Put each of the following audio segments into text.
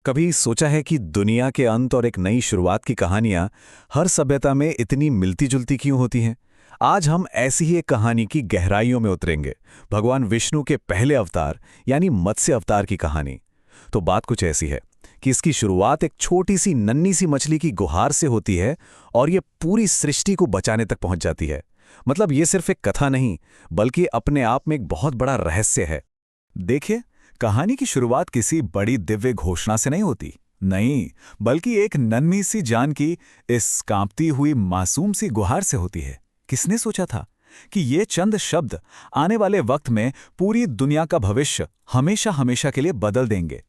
कभी सोचा है कि दुनिया के अंत और एक नई शुरुआत की कहानियां हर सभ्यता में इतनी मिलती जुलती क्यों होती हैं? आज हम ऐसी ही एक कहानी की गहराइयों में उतरेंगे। भगवान विष्णु के पहले अवतार यानी मत्स्य अवतार की कहानी। तो बात कुछ ऐसी है कि इसकी शुरुआत एक छोटी सी नन्ही सी मछली की गुहार से होती है और ये पूरी सृष्टि को बचाने तक पहुंच जाती है। मतलब ये सिर्फ एक कथा नहीं, बल्कि अपने आप में एक बहुत बड़ा रहस्य है। देखिए, कहानी की शुरुआत किसी बड़ी दिव्य घोषणा से नहीं होती। नहीं, बल्कि एक नन्ही सी जान की इस कांपती हुई मासूम सी गुहार से होती है। किसने सोचा था कि ये चंद शब्द आने वाले वक्त में पूरी दुनिया का भविष्य हमेशा हमेशा के लिए बदल देंगे?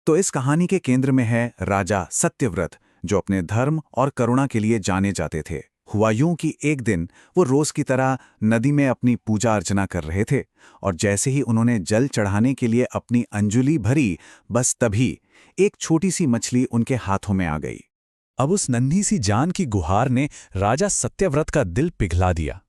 तो इस कहानी के केंद्र में है राजा सत्यव्रत, जो अपने धर्म और करुणा के लिए जाने जाते थे। हुआ यूं कि एक दिन वो रोज की तरह नदी में अपनी पूजा अर्चना कर रहे थे और जैसे ही उन्होंने जल चढ़ाने के लिए अपनी अंजुलि भरी, बस तभी एक छोटी सी मछली उनके हाथों में आ गई। अब उस नन्ही सी जान की गुहार ने राजा सत्यव्रत का दिल पिघला दिया।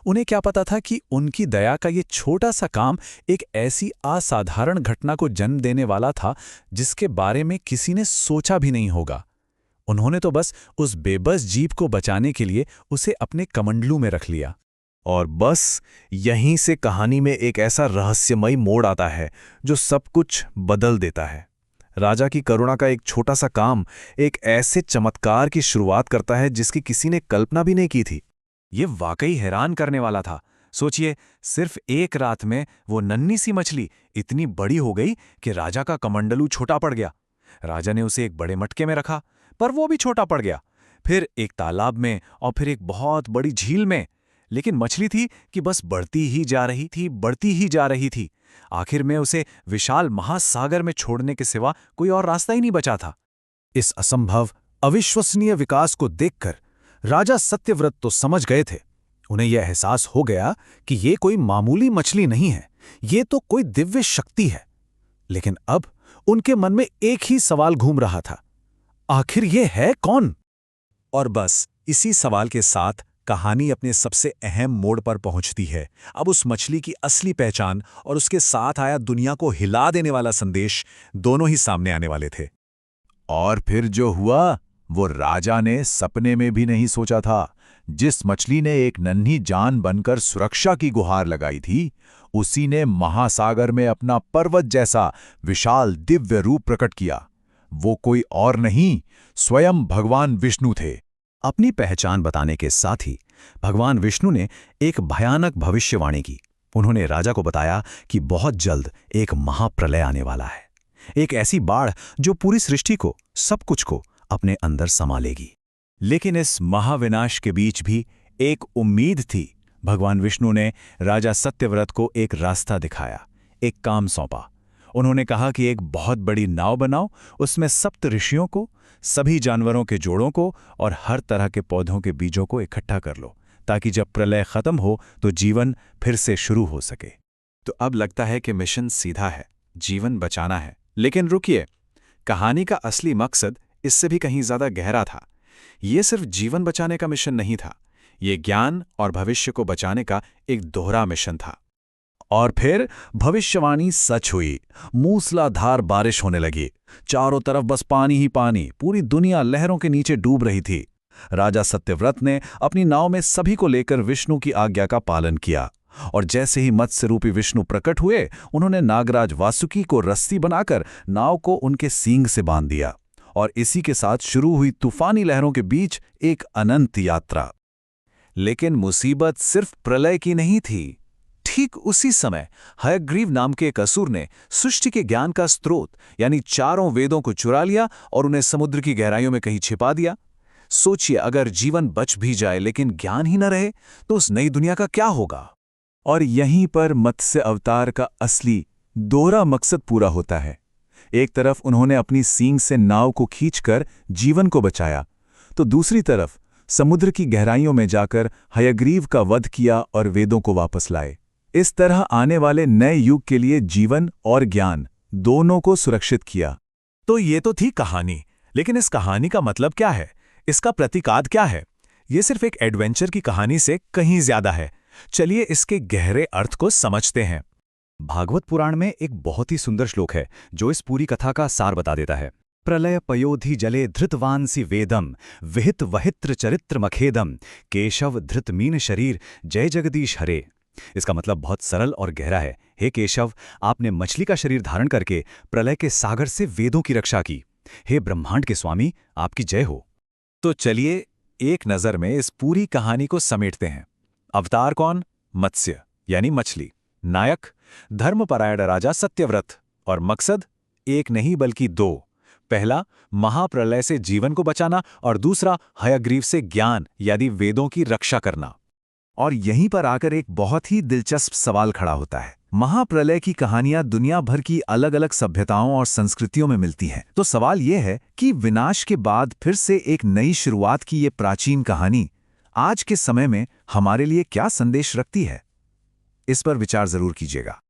उन्हें क्या पता था कि उनकी दया का ये छोटा सा काम एक ऐसी असाधारण घटना को जन्म देने वाला था जिसके बारे में किसी ने सोचा भी नहीं होगा। उन्होंने तो बस उस बेबस जीव को बचाने के लिए उसे अपने कमंडलू में रख लिया। और बस यहीं से कहानी में एक ऐसा रहस्यमयी मोड़ आता है जो सब कुछ बदल देता है। राजा की करुणा का एक छोटा सा काम एक ऐसे चमत्कार की शुरुआत करता है जिसकी किसी ने कल्पना भी नहीं की थी। ये वाकई हैरान करने वाला था। सोचिए, सिर्फ एक रात में वो नन्ही सी मछली इतनी बड़ी हो गई कि राजा का कमंडलू छोटा पड़ गया। राजा ने उसे एक बड़े मटके में रखा, पर वो भी छोटा पड़ गया। फिर एक तालाब में और फिर एक बहुत बड़ी झील में। लेकिन मछली थी कि बस बढ़ती ही जा रही थी, बढ़ती ही जा रही थी। आखिर में उसे विशाल महासागर में छोड़ने के सिवा कोई और रास्ता ही नहीं बचा था। इस असंभव, अविश्वसनीय विकास को देखकर राजा सत्यव्रत तो समझ गए थे। उन्हें यह एहसास हो गया कि ये कोई मामूली मछली नहीं है, ये तो कोई दिव्य शक्ति है। लेकिन अब उनके मन में एक ही सवाल घूम रहा था, आखिर ये है कौन? और बस इसी सवाल के साथ कहानी अपने सबसे अहम मोड़ पर पहुंचती है। अब उस मछली की असली पहचान और उसके साथ आया दुनिया को हिला देने वाला संदेश दोनों ही सामने आने वाले थे। और फिर जो हुआ वो राजा ने सपने में भी नहीं सोचा था। जिस मछली ने एक नन्ही जान बनकर सुरक्षा की गुहार लगाई थी, उसी ने महासागर में अपना पर्वत जैसा विशाल दिव्य रूप प्रकट किया। वो कोई और नहीं, स्वयं भगवान विष्णु थे। अपनी पहचान बताने के साथ ही भगवान विष्णु ने एक भयानक भविष्यवाणी की। उन्होंने राजा को बताया कि बहुत जल्द एक महाप्रलय आने वाला है, एक ऐसी बाढ़ जो पूरी सृष्टि को, सब कुछ को अपने अंदर समा लेगी। लेकिन इस महाविनाश के बीच भी एक उम्मीद थी। भगवान विष्णु ने राजा सत्यव्रत को एक रास्ता दिखाया, एक काम सौंपा। उन्होंने कहा कि एक बहुत बड़ी नाव बनाओ, उसमें सप्त ऋषियों को, सभी जानवरों के जोड़ों को और हर तरह के पौधों के बीजों को इकट्ठा कर लो, ताकि जब प्रलय खत्म हो तो जीवन फिर से शुरू हो सके। तो अब लगता है कि मिशन सीधा है, जीवन बचाना है। लेकिन रुकिए, कहानी का असली मकसद इससे भी कहीं ज्यादा गहरा था। ये सिर्फ जीवन बचाने का मिशन नहीं था, ये ज्ञान और भविष्य को बचाने का एक दोहरा मिशन था। और फिर भविष्यवाणी सच हुई। मूसलाधार बारिश होने लगी, चारों तरफ बस पानी ही पानी, पूरी दुनिया लहरों के नीचे डूब रही थी। राजा सत्यव्रत ने अपनी नाव में सभी को लेकर विष्णु की आज्ञा का पालन किया, और जैसे ही मत्स्य रूपी विष्णु प्रकट हुए, उन्होंने नागराज वासुकी को रस्सी बनाकर नाव को उनके सींग से बांध दिया। और इसी के साथ शुरू हुई तूफानी लहरों के बीच एक अनंत यात्रा। लेकिन मुसीबत सिर्फ प्रलय की नहीं थी। ठीक उसी समय हयग्रीव नाम के एक असुर ने सृष्टि के ज्ञान का स्रोत यानी चारों वेदों को चुरा लिया और उन्हें समुद्र की गहराइयों में कहीं छिपा दिया। सोचिए, अगर जीवन बच भी जाए लेकिन ज्ञान ही न रहे तो उस नई दुनिया का क्या होगा? और यहीं पर मत्स्य अवतार का असली दोहरा मकसद पूरा होता है। एक तरफ उन्होंने अपनी सींग से नाव को खींचकर जीवन को बचाया, तो दूसरी तरफ समुद्र की गहराइयों में जाकर हयग्रीव का वध किया और वेदों को वापस लाए। इस तरह आने वाले नए युग के लिए जीवन और ज्ञान दोनों को सुरक्षित किया। तो ये तो थी कहानी, लेकिन इस कहानी का मतलब क्या है? इसका प्रतीकार्थ क्या है? ये सिर्फ एक एडवेंचर की कहानी से कहीं ज्यादा है। चलिए इसके गहरे अर्थ को समझते हैं। भागवत पुराण में एक बहुत ही सुंदर श्लोक है जो इस पूरी कथा का सार बता देता है। प्रलय पयोधि जले धृतवांसी वेदम विहित वहित्र चरित्र मखेदम केशव धृत मीन शरीर जय जगदीश हरे। इसका मतलब बहुत सरल और गहरा है। हे केशव, आपने मछली का शरीर धारण करके प्रलय के सागर से वेदों की रक्षा की। हे ब्रह्मांड के स्वामी, आपकी जय हो। तो चलिए एक नज़र में इस पूरी कहानी को समेटते हैं। अवतार कौन? मत्स्य यानी मछली। नायक धर्मपरायण राजा सत्यव्रत। और मकसद एक नहीं बल्कि दो। पहला महाप्रलय से जीवन को बचाना और दूसरा हयग्रीव से ज्ञान यानी वेदों की रक्षा करना। और यहीं पर आकर एक बहुत ही दिलचस्प सवाल खड़ा होता है। महाप्रलय की कहानियां दुनिया भर की अलग अलग सभ्यताओं और संस्कृतियों में मिलती हैं। तो सवाल यह है कि विनाश के बाद फिर से एक नई शुरुआत की ये प्राचीन कहानी आज के समय में हमारे लिए क्या संदेश रखती है? इस पर विचार जरूर कीजिएगा।